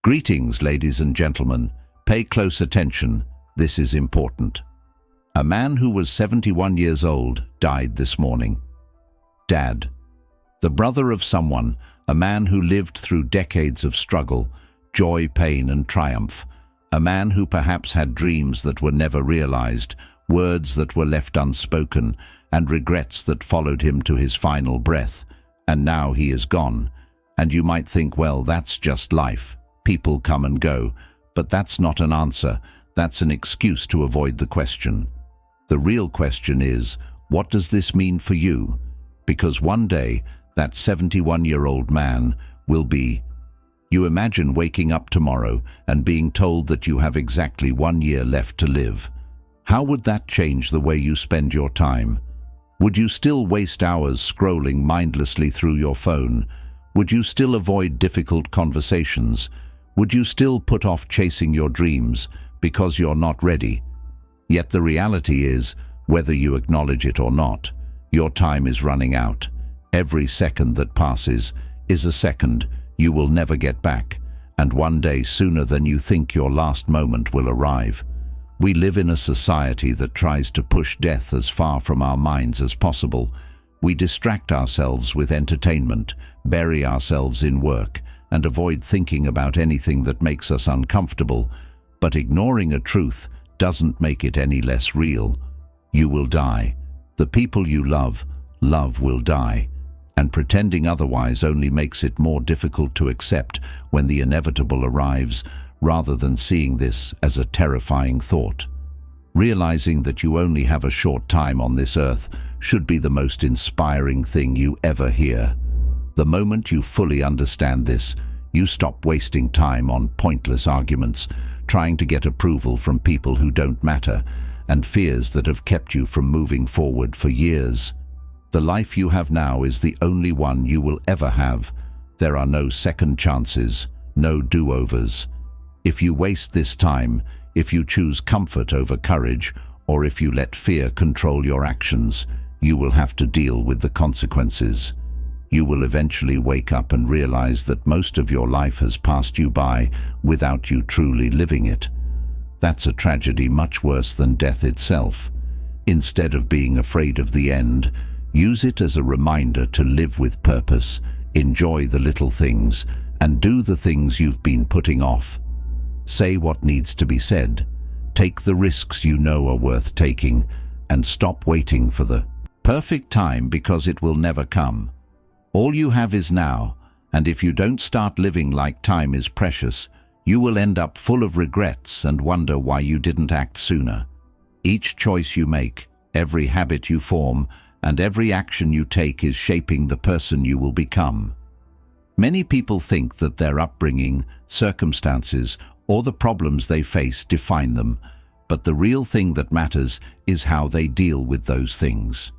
Greetings, ladies and gentlemen. Pay close attention. This is important. A man who was 71 years old died this morning. Dad, the brother of someone, a man who lived through decades of struggle, joy, pain, and triumph. A man who perhaps had dreams that were never realized, words that were left unspoken, and regrets that followed him to his final breath. And now he is gone. And you might think, well, that's just life. People come and go. But that's not an answer. That's an excuse to avoid the question. The real question is, what does this mean for you? Because one day, that 71-year-old man will be. You imagine waking up tomorrow and being told that you have exactly 1 year left to live. How would that change the way you spend your time? Would you still waste hours scrolling mindlessly through your phone? Would you still avoid difficult conversations? Would you still put off chasing your dreams because you're not ready? Yet the reality is, whether you acknowledge it or not, your time is running out. Every second that passes is a second you will never get back, and one day sooner than you think your last moment will arrive. We live in a society that tries to push death as far from our minds as possible. We distract ourselves with entertainment, bury ourselves in work, and avoid thinking about anything that makes us uncomfortable. But ignoring a truth doesn't make it any less real. You will die. The people you love will die. And pretending otherwise only makes it more difficult to accept when the inevitable arrives, rather than seeing this as a terrifying thought. Realizing that you only have a short time on this earth should be the most inspiring thing you ever hear. The moment you fully understand this, you stop wasting time on pointless arguments, trying to get approval from people who don't matter, and fears that have kept you from moving forward for years. The life you have now is the only one you will ever have. There are no second chances, no do-overs. If you waste this time, if you choose comfort over courage, or if you let fear control your actions, you will have to deal with the consequences. You will eventually wake up and realize that most of your life has passed you by without you truly living it. That's a tragedy much worse than death itself. Instead of being afraid of the end, use it as a reminder to live with purpose, enjoy the little things, and do the things you've been putting off. Say what needs to be said, take the risks you know are worth taking, and stop waiting for the perfect time, because it will never come. All you have is now, and if you don't start living like time is precious, you will end up full of regrets and wonder why you didn't act sooner. Each choice you make, every habit you form, and every action you take is shaping the person you will become. Many people think that their upbringing, circumstances, or the problems they face define them, but the real thing that matters is how they deal with those things.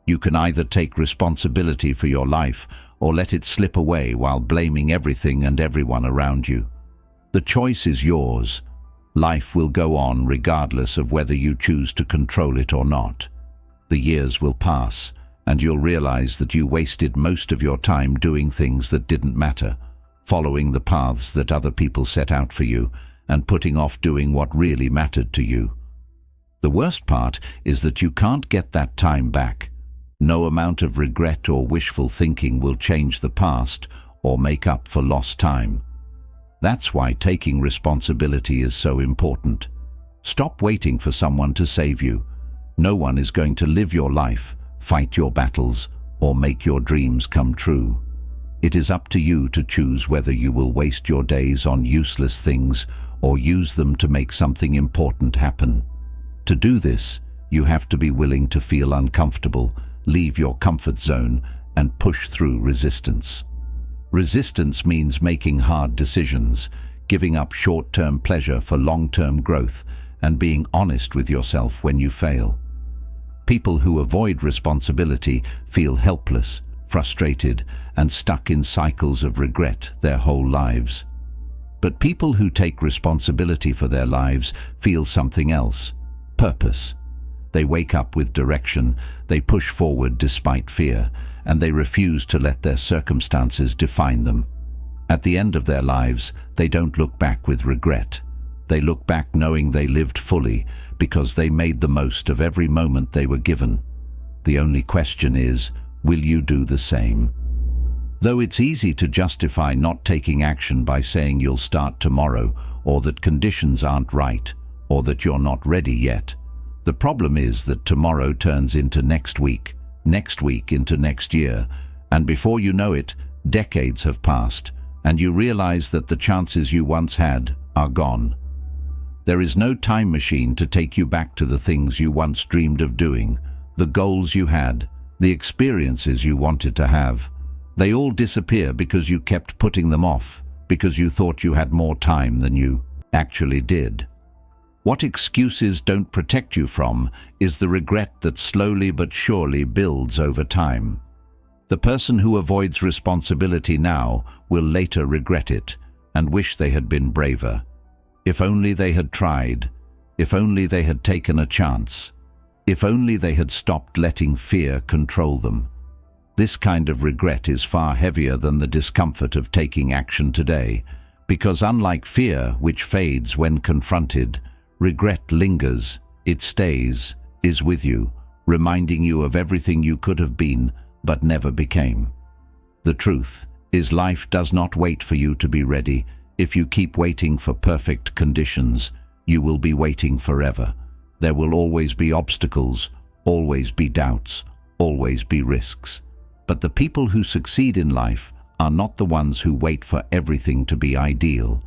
You can either take responsibility for your life or let it slip away while blaming everything and everyone around you. The choice is yours. Life will go on regardless of whether you choose to control it or not. The years will pass, and you'll realize that you wasted most of your time doing things that didn't matter, following the paths that other people set out for you, and putting off doing what really mattered to you. The worst part is that you can't get that time back. No amount of regret or wishful thinking will change the past or make up for lost time. That's why taking responsibility is so important. Stop waiting for someone to save you. No one is going to live your life, fight your battles, or make your dreams come true. It is up to you to choose whether you will waste your days on useless things or use them to make something important happen. To do this, you have to be willing to feel uncomfortable, leave your comfort zone, and push through resistance. Resistance means making hard decisions, giving up short-term pleasure for long-term growth, and being honest with yourself when you fail. People who avoid responsibility feel helpless, frustrated, and stuck in cycles of regret their whole lives. But people who take responsibility for their lives feel something else: purpose. They wake up with direction, they push forward despite fear, and they refuse to let their circumstances define them. At the end of their lives, they don't look back with regret. They look back knowing they lived fully because they made the most of every moment they were given. The only question is, will you do the same? Though it's easy to justify not taking action by saying you'll start tomorrow, or that conditions aren't right, or that you're not ready yet, the problem is that tomorrow turns into next week into next year, and before you know it, decades have passed, and you realize that the chances you once had are gone. There is no time machine to take you back to the things you once dreamed of doing, the goals you had, the experiences you wanted to have. They all disappear because you kept putting them off, because you thought you had more time than you actually did. What excuses don't protect you from is the regret that slowly but surely builds over time. The person who avoids responsibility now will later regret it and wish they had been braver. If only they had tried, if only they had taken a chance, if only they had stopped letting fear control them. This kind of regret is far heavier than the discomfort of taking action today, because unlike fear, which fades when confronted, regret lingers, it stays, is with you, reminding you of everything you could have been but never became. The truth is, life does not wait for you to be ready. If you keep waiting for perfect conditions, you will be waiting forever. There will always be obstacles, always be doubts, always be risks. But the people who succeed in life are not the ones who wait for everything to be ideal.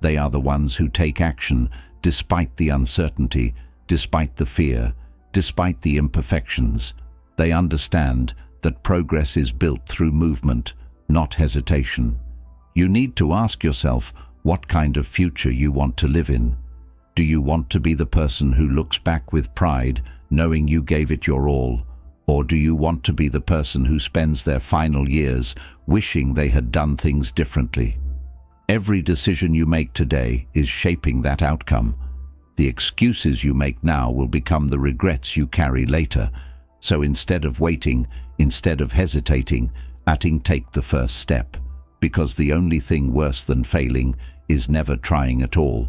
They are the ones who take action despite the uncertainty, despite the fear, despite the imperfections. They understand that progress is built through movement, not hesitation. You need to ask yourself what kind of future you want to live in. Do you want to be the person who looks back with pride, knowing you gave it your all? Or do you want to be the person who spends their final years wishing they had done things differently? Every decision you make today is shaping that outcome. The excuses you make now will become the regrets you carry later. So instead of waiting, instead of hesitating, take the first step. Because the only thing worse than failing is never trying at all.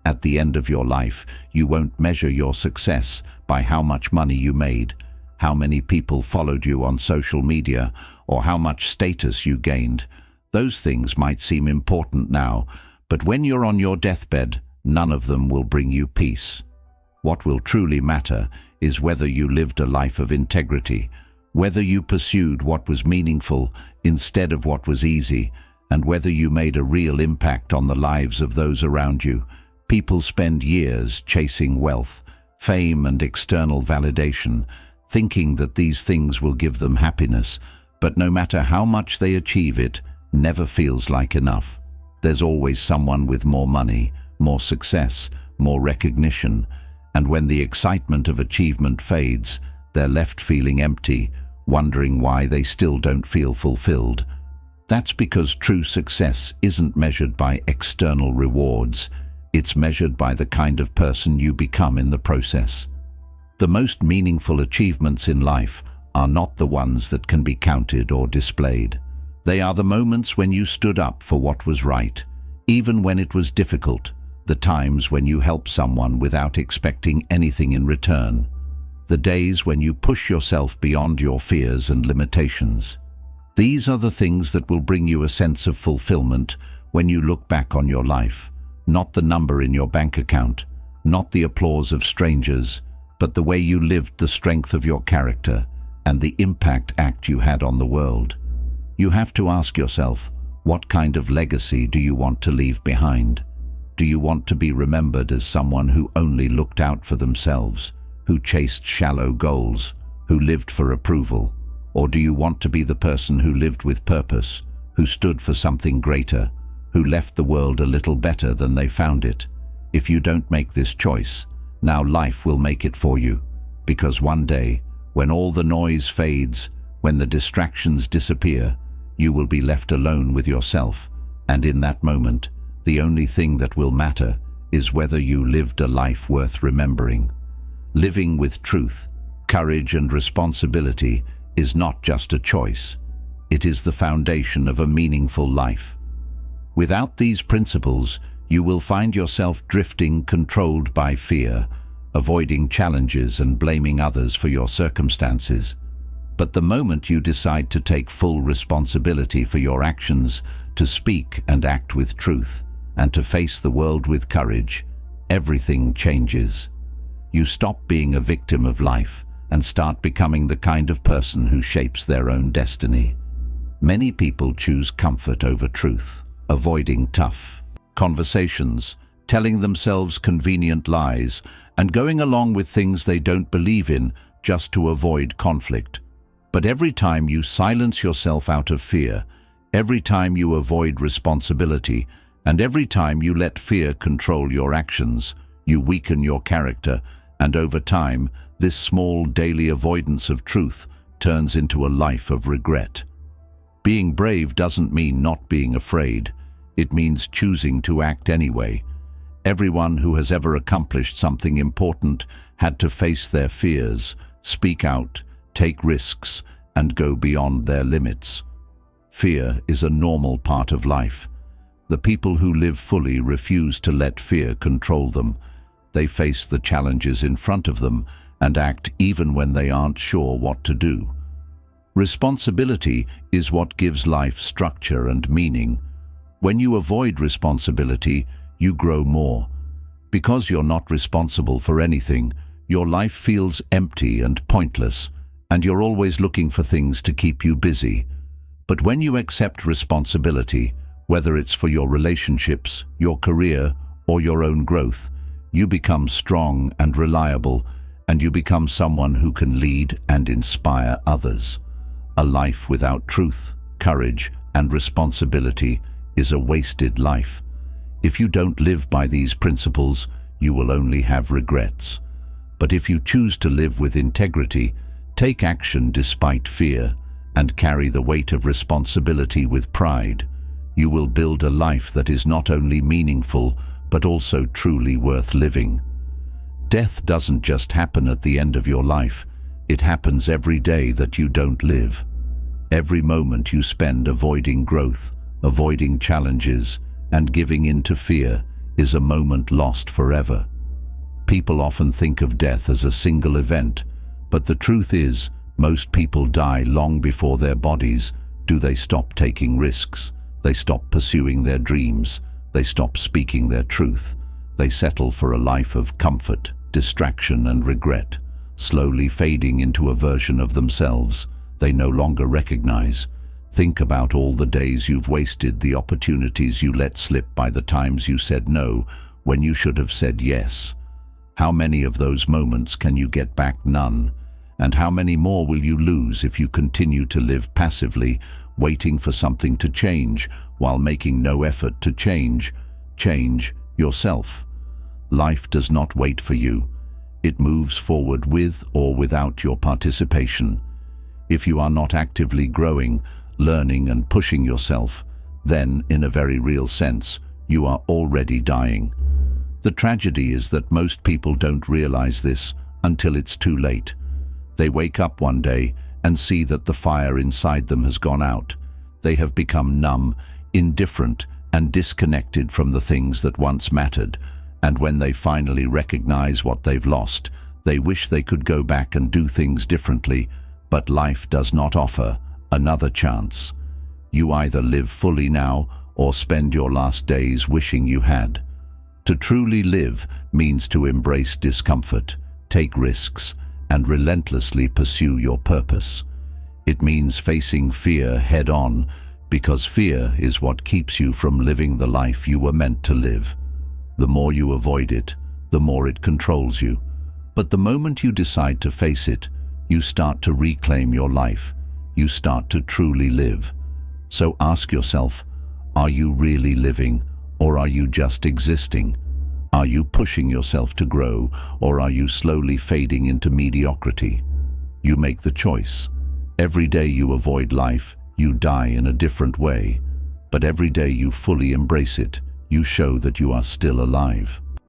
At the end of your life, you won't measure your success by how much money you made, how many people followed you on social media, or how much status you gained. Those things might seem important now, but when you're on your deathbed, none of them will bring you peace. What will truly matter is whether you lived a life of integrity, whether you pursued what was meaningful instead of what was easy, and whether you made a real impact on the lives of those around you. People spend years chasing wealth, fame, and external validation, thinking that these things will give them happiness, but no matter how much they achieve, it never feels like enough. There's always someone with more money, more success, more recognition, and when the excitement of achievement fades, they're left feeling empty, wondering why they still don't feel fulfilled. That's because true success isn't measured by external rewards. It's measured by the kind of person you become in the process. The most meaningful achievements in life are not the ones that can be counted or displayed. They are the moments when you stood up for what was right, even when it was difficult, the times when you helped someone without expecting anything in return, the days when you push yourself beyond your fears and limitations. These are the things that will bring you a sense of fulfillment when you look back on your life, not the number in your bank account, not the applause of strangers, but the way you lived, the strength of your character, and the impact you had on the world. You have to ask yourself, what kind of legacy do you want to leave behind? Do you want to be remembered as someone who only looked out for themselves, who chased shallow goals, who lived for approval? Or do you want to be the person who lived with purpose, who stood for something greater, who left the world a little better than they found it? If you don't make this choice, now life will make it for you, because one day, when all the noise fades, when the distractions disappear, you will be left alone with yourself, and in that moment, the only thing that will matter is whether you lived a life worth remembering. Living with truth, courage, and responsibility is not just a choice. It is the foundation of a meaningful life. Without these principles, you will find yourself drifting, controlled by fear, avoiding challenges and blaming others for your circumstances. But the moment you decide to take full responsibility for your actions, to speak and act with truth, and to face the world with courage, everything changes. You stop being a victim of life and start becoming the kind of person who shapes their own destiny. Many people choose comfort over truth, avoiding tough conversations, telling themselves convenient lies, and going along with things they don't believe in just to avoid conflict. But every time you silence yourself out of fear, every time you avoid responsibility, and every time you let fear control your actions, you weaken your character, and over time, this small daily avoidance of truth turns into a life of regret. Being brave doesn't mean not being afraid. It means choosing to act anyway. Everyone who has ever accomplished something important had to face their fears, speak out, take risks, and go beyond their limits. Fear is a normal part of life. The people who live fully refuse to let fear control them. They face the challenges in front of them and act even when they aren't sure what to do. Responsibility is what gives life structure and meaning. When you avoid responsibility, you grow more. Because you're not responsible for anything, your life feels empty and pointless, and you're always looking for things to keep you busy. But when you accept responsibility, whether it's for your relationships, your career, or your own growth, you become strong and reliable, and you become someone who can lead and inspire others. A life without truth, courage, and responsibility is a wasted life. If you don't live by these principles, you will only have regrets. But if you choose to live with integrity, take action despite fear, and carry the weight of responsibility with pride, you will build a life that is not only meaningful, but also truly worth living. Death doesn't just happen at the end of your life. It happens every day that you don't live. Every moment you spend avoiding growth, avoiding challenges, and giving in to fear is a moment lost forever. People often think of death as a single event, but the truth is, most people die long before their bodies. Do they stop taking risks? They stop pursuing their dreams. They stop speaking their truth. They settle for a life of comfort, distraction, and regret, slowly fading into a version of themselves they no longer recognize. Think about all the days you've wasted, the opportunities you let slip by the times you said no when you should have said yes. How many of those moments can you get back? None. And how many more will you lose if you continue to live passively, waiting for something to change while making no effort to change yourself? Life does not wait for you. It moves forward with or without your participation. If you are not actively growing, learning, and pushing yourself, then, in a very real sense, you are already dying. The tragedy is that most people don't realize this until it's too late. They wake up one day and see that the fire inside them has gone out. They have become numb, indifferent, and disconnected from the things that once mattered, and when they finally recognize what they've lost, they wish they could go back and do things differently, but life does not offer another chance. You either live fully now or spend your last days wishing you had. To truly live means to embrace discomfort, take risks, and relentlessly pursue your purpose. It means facing fear head-on, because fear is what keeps you from living the life you were meant to live. The more you avoid it, the more it controls you. But the moment you decide to face it, you start to reclaim your life. You start to truly live. So ask yourself, are you really living, or are you just existing? Are you pushing yourself to grow, or are you slowly fading into mediocrity? You make the choice. Every day you avoid life, you die in a different way. But every day you fully embrace it, you show that you are still alive.